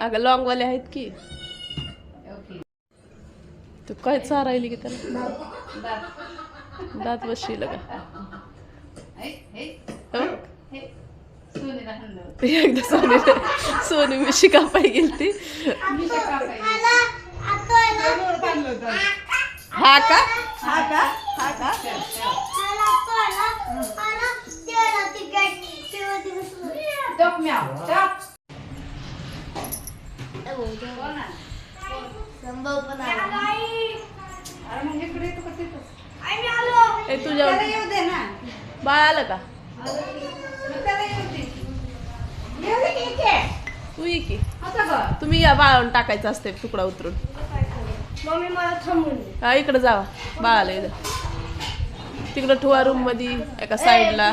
अगं लॉंग वाले आहेत की तू काय चारायली की त्याला दात बसशील का एकदा सोनी मी शिकापाई गेलती हा का हा का हा का तुझ्या बाळ आलं का तू ये की तुम्ही या बाळावून टाकायचं असते तुकडा उतरून मम्मी मला थांबून हा इकडे जावा बाळाला इथं तिकडं ठेवा रूम मध्ये एका साईडला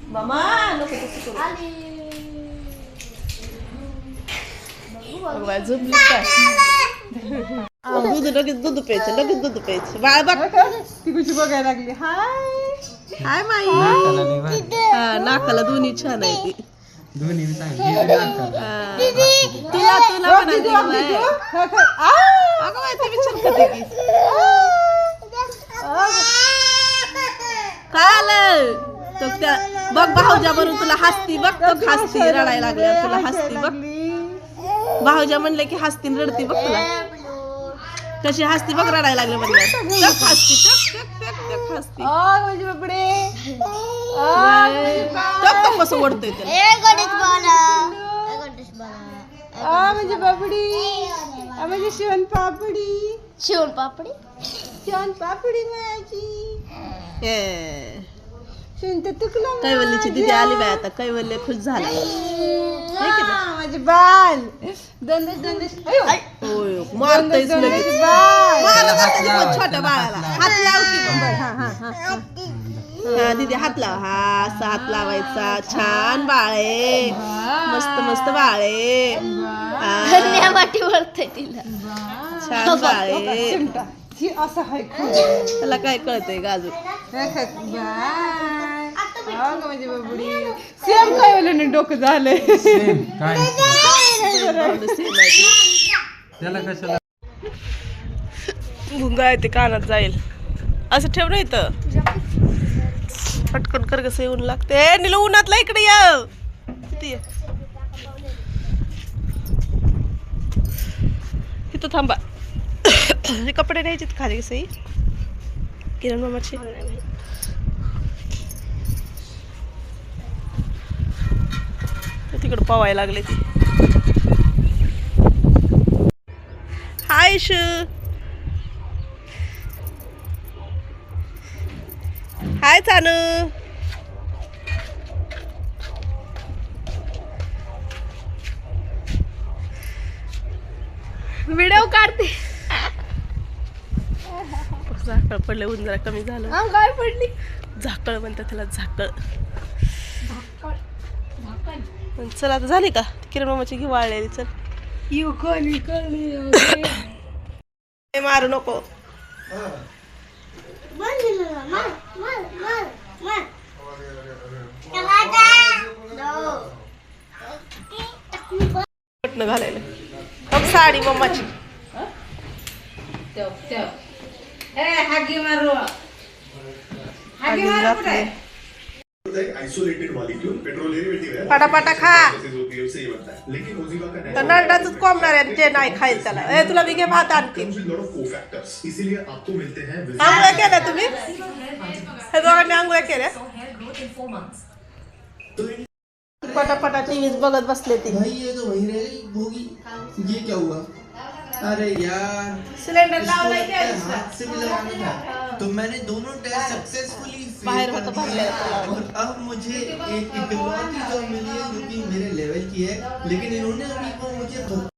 मामा नको तसं करू बाय झोपली काय दूध लगेच दूध प्यायचं लगेच दूध प्यायचं बाळ बघ ती कशी बघायला लागली हाय हाय माई हा नाकाला दोन्ही छान आहे ती दोन्ही तुला तुला अगं बाय तुम्ही छान खाते की काय आलं तो त्या बघ भाऊजा म्हणून तुला हसती बघ तो हसती रडायला लागल्यावर तुला हसती बघ भाऊजा म्हणले की हसती रडती बघ तुला कशी हसती बघ रडायला लागले म्हणलं हसती हसती म्हणजे बापडे कसं ओढतोय म्हणजे बापडी म्हणजे शिवण पापडी शिवण पापडी शिवण पापडी माझी शिवण तर तुकलं कैवल्लीची दिदी आली बाय आता कैवल्य खुश झाला माझे बाल मारतोयच छोट्या बाळाला हात लाव की हा दीदी हात लाव हा असा हात लावायचा छान बाळ आहे मस्त मस्त बाळ आहे तिला छान बाळ आहे असं आहे त्याला काय कळतंय गाजू म्हणजे बाबडी सेम काय डोकं झालंय भुंगा आहे ते कानात जाईल असं ठेव नाही तर पटकन कर कसं येऊन लागते निल उन्हातला इकडे ये इथं थांबा हे कपडे न्यायचे खाली सही किरण मामाचे तिकडं पवायला लागले ती हाय शू हाय चानू व्हिडिओ काढते झाकळ पडले ऊन जरा कमी झालं काय पडली झाकळ म्हणतात त्याला झाकळ चल आता झाली का किरण मामाची घी वाळलेली चल मारू नको पटणं घालायला बघ साडी मम्माची पटापटा खा तर नरडाच कोंबणार आहे ते नाही खाईल त्याला ए तुला मी घे भात आणते आंघोळ्या केल्या तुम्ही हे दोघांनी आंघोळ्या केल्या पटापटा टीव्ही बघत बसले ती ये क्या हुआ अरे यार सिलेंडर लावलाय हाथ से भी लगाना था तो मैंने दोनों टेस्ट सक्सेसफुली बाहर होता भरले और अब मुझे एक इकलौती जो मिली है जो कि मेरे लेवल की है लेकिन इन्होंने अभी वो मुझे